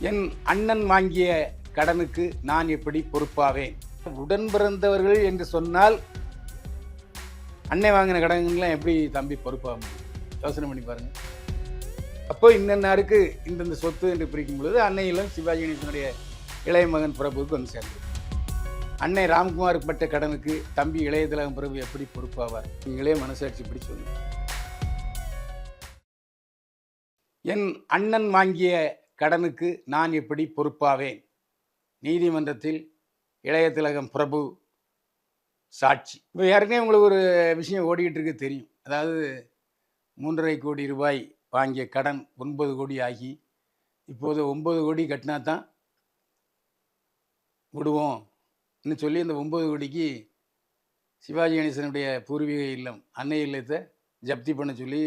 என் அண்ணன் வாங்கிய கடனுக்கு நான் எப்படி பொறுப்பாவேன்? உடன் பிறந்தவர்கள் என்று சொன்னால் அண்ணன் வாங்கின கடன்கள்லாம் எப்படி தம்பி பொறுப்பாக முடியும்? யோசனை பண்ணி பாருங்க. அப்போ இன்னருக்கு இந்தந்த சொத்து என்று பிரிக்கும் பொழுது அன்னையிலும் சிவாஜி கணேசனுடைய இளைய மகன் பிரபுவுக்கு வந்து சேர்ந்தது. அன்னை ராம்குமாருக்கு பட்ட கடனுக்கு தம்பி இளைய திலகம் பிரபு எப்படி பொறுப்பாவார்? நீங்களே மனசாட்சி இப்படி சொல்லுங்க. என் அண்ணன் வாங்கிய கடனுக்கு நான் எப்படி பொறுப்பாவேன்? நீதிமன்றத்தில் இளைய திலகம் பிரபு சாட்சி. இப்போ ஏற்கனவே உங்களுக்கு ஒரு விஷயம் ஓடிக்கிட்டு இருக்கு தெரியும். அதாவது 3,5 கோடி ரூபாய் வாங்கிய கடன் 9 கோடி ஆகி இப்போது 9 கோடி கட்டினா தான் விடுவோம்னு சொல்லி அந்த 9 கோடிக்கு சிவாஜி கணேசனுடைய பூர்வீக இல்லம் அன்னை இல்லத்தை ஜப்தி பண்ண சொல்லி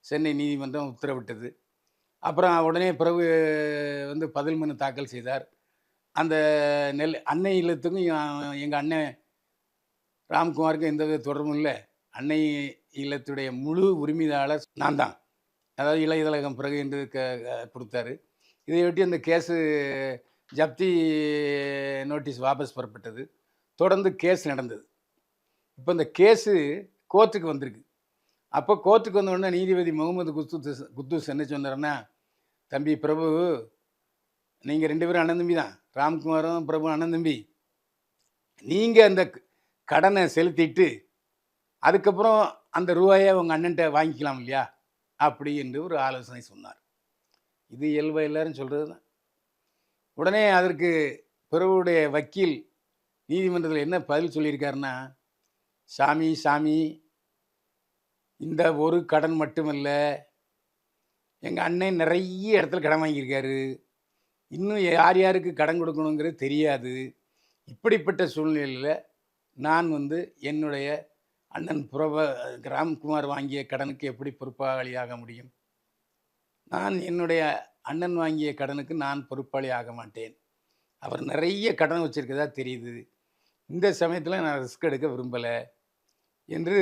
சென்னை நீதிமன்றம் உத்தரவிட்டது. அப்புறம் உடனே பிரபு வந்து பதில் மனு தாக்கல் செய்தார். அந்த அன்னை இல்லத்துக்கும் எங்கள் அண்ணன் ராம்குமாருக்கும் எந்தவித தொடர்பும் இல்லை. அன்னை இல்லத்துடைய முழு உரிமையாளர் நான் தான். அதாவது இளைய திலகம் பிறகு என்று கொடுத்தாரு. இதையொட்டி அந்த கேஸு ஜப்தி நோட்டீஸ் வாபஸ் பெறப்பட்டது. தொடர்ந்து கேஸ் நடந்தது. இப்போ இந்த கேஸு கோர்ட்டுக்கு வந்திருக்கு. அப்போ கோர்ட்டுக்கு வந்த உடனே நீதிபதி முகமது குத்தூஸ் என்ன சொன்னார்னா, தம்பி பிரபு, நீங்கள் 2 பேரும் அண்ணன் தம்பி தான். ராம்குமாரும் பிரபு அண்ணன் தம்பி. நீங்கள் அந்த கடனை செலுத்திட்டு அதுக்கப்புறம் அந்த ரூபாயை உங்கள் அண்ணன்ட்ட வாங்கிக்கலாம் இல்லையா அப்படி என்று ஒரு ஆலோசனை சொன்னார். இது இயல்பாக எல்லாரும் சொல்கிறது தான். உடனே அதற்கு பிரபுவுடைய வக்கீல் நீதிமன்றத்தில் என்ன பதில் சொல்லியிருக்காருன்னா, சாமி இந்த ஒரு கடன் மட்டுமல்ல, எங்கள் அண்ணன் நிறைய இடத்துல கடன் வாங்கியிருக்காரு. இன்னும் யார் யாருக்கு கடன் கொடுக்கணுங்கிறது தெரியாது. இப்படிப்பட்ட சூழ்நிலையில் நான் வந்து என்னுடைய அண்ணன் ராம்குமார் வாங்கிய கடனுக்கு எப்படி பொறுப்பாளியாக முடியும்? நான் என்னுடைய அண்ணன் வாங்கிய கடனுக்கு நான் பொறுப்பாளி ஆக மாட்டேன். அவர் நிறைய கடன் வச்சுருக்கதா தெரியுது. இந்த சமயத்தில் நான் ரிஸ்க் எடுக்க விரும்பலை என்று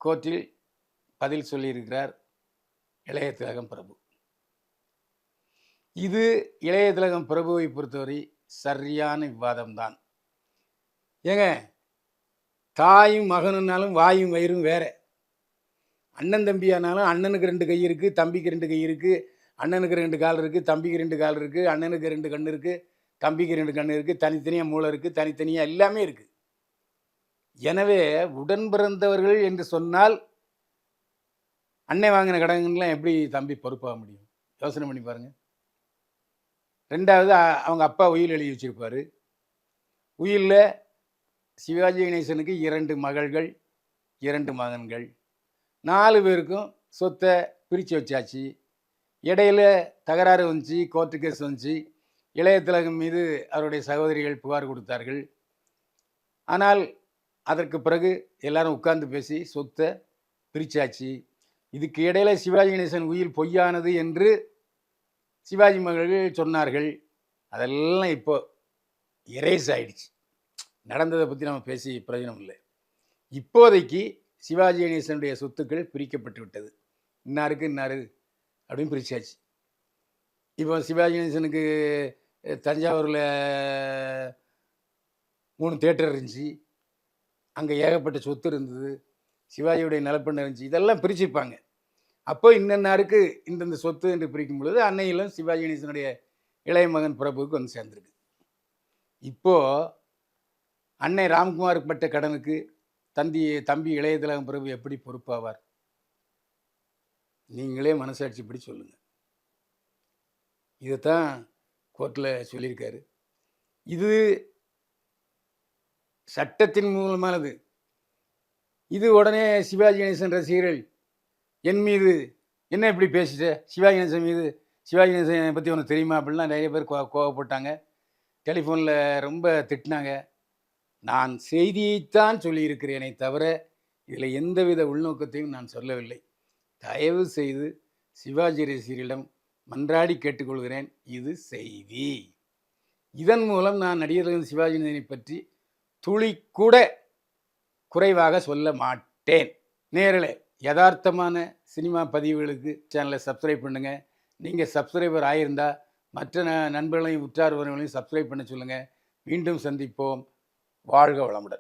கோர்ட்டில் பதில் சொல்லியிருக்கிறார் இளைய திலகம் பிரபு. இது இளைய திலகம் பிரபுவை பொறுத்தவரை சரியான விவாதம்தான். ஏங்க, தாயும் மகனுனாலும் வாயும் வயிறும் வேற. அண்ணன் தம்பியானாலும் அண்ணனுக்கு 2 கை இருக்குது, தம்பிக்கு 2 கை இருக்குது, அண்ணனுக்கு 2 கால் இருக்குது, தம்பிக்கு 2 கால் இருக்குது, அண்ணனுக்கு 2 கண் இருக்குது, தம்பிக்கு 2 கண் இருக்குது, தனித்தனியாக மூளை இருக்குது, தனித்தனியாக எல்லாமே இருக்குது. எனவே உடன் பிறந்தவர்கள் என்று சொன்னால் அன்னை வாங்கின கடன்கள்லாம் எப்படி தம்பி பொறுப்பாக முடியும்? யோசனை பண்ணி பாருங்கள். 2வது, அவங்க அப்பா உயில் எழுதி வச்சுருப்பார். உயிலில் சிவாஜி கணேசனுக்கு 2 மகள்கள் 2 மகன்கள், 4 பேருக்கும் சொத்தை பிரித்து வச்சாச்சு. இடையில தகராறு வந்துச்சு, கோர்ட்டு கேஸ் வந்துச்சு. இளைய திலகம் மீது அவருடைய சகோதரிகள் புகார் கொடுத்தார்கள். ஆனால் அதற்கு பிறகு எல்லாரும் உட்கார்ந்து பேசி சொத்தை பிரித்தாச்சு. இதுக்கு இடையில சிவாஜி கணேசன் உயில் பொய்யானது என்று சிவாஜி மகள்கள் சொன்னார்கள். அதெல்லாம் இப்போ எரேஸ் ஆயிடுச்சு. நடந்ததை பற்றி நம்ம பேசி பிரயோஜனம் இல்லை. இப்போதைக்கு சிவாஜி கணேசனுடைய சொத்துக்கள் பிரிக்கப்பட்டு விட்டது. இன்னாருக்கு இன்னாரு அப்படின்னு பிரிச்சாச்சு. இப்போ சிவாஜி கணேசனுக்கு தஞ்சாவூரில் 3 தியேட்டர் இருந்துச்சு. அங்கே ஏகப்பட்ட சொத்து இருந்தது. சிவாஜியுடைய நிலப்பண்ணை இருந்துச்சு. இதெல்லாம் பிரிச்சுப்பாங்க. அப்போ இன்னாருக்கு இந்தந்த சொத்து என்று பிரிக்கும் பொழுது அன்னையிலும் சிவாஜி கணேசனுடைய இளைய மகன் பிரபுவுக்கு வந்து சேர்ந்துருக்கு. இப்போது அன்னை ராம்குமாருக்கு பட்ட கடனுக்கு தம்பி இளைய திலகம் பிரபு எப்படி பொறுப்பாவார்? நீங்களே மனசாட்சி இப்படி சொல்லுங்கள். இதைத்தான் கோர்ட்டில் சொல்லியிருக்காரு. இது சட்டத்தின் மூலமானது. இது உடனே சிவாஜி கணேசன் ரசிகர்கள் என் மீது என்ன இப்படி பேசிட்ட, சிவாஜி கணேசன் மீது, சிவாஜி கணேசனை பற்றி உனக்கு தெரியுமா அப்படின்லாம் நிறைய பேர் கோவப்பட்டாங்க. டெலிஃபோனில் ரொம்ப திட்டினாங்க. நான் செய்தியைத்தான் சொல்லியிருக்கிறேனே தவிர இதில் எந்தவித உள்நோக்கத்தையும் நான் சொல்லவில்லை. தயவு செய்து சிவாஜி ரசிகர்களிடம் மன்றாடி கேட்டுக்கொள்கிறேன், இது செய்தி. இதன் மூலம் நான் நடிகர்கள் சிவாஜி கணேசனை பற்றி துளி கூட குறைவாக சொல்ல மாட்டேன். நேரலை யதார்த்தமான சினிமா பதிவுகளுக்கு சேனலை சப்ஸ்கிரைப் பண்ணுங்கள். நீங்கள் சப்ஸ்கிரைபர் ஆகியிருந்தால் மற்ற நண்பர்களையும், உற்றார் உறவினர்களையும் சப்ஸ்கிரைப் பண்ண சொல்லுங்கள். மீண்டும் சந்திப்போம். வாழ்க வளமுடன்.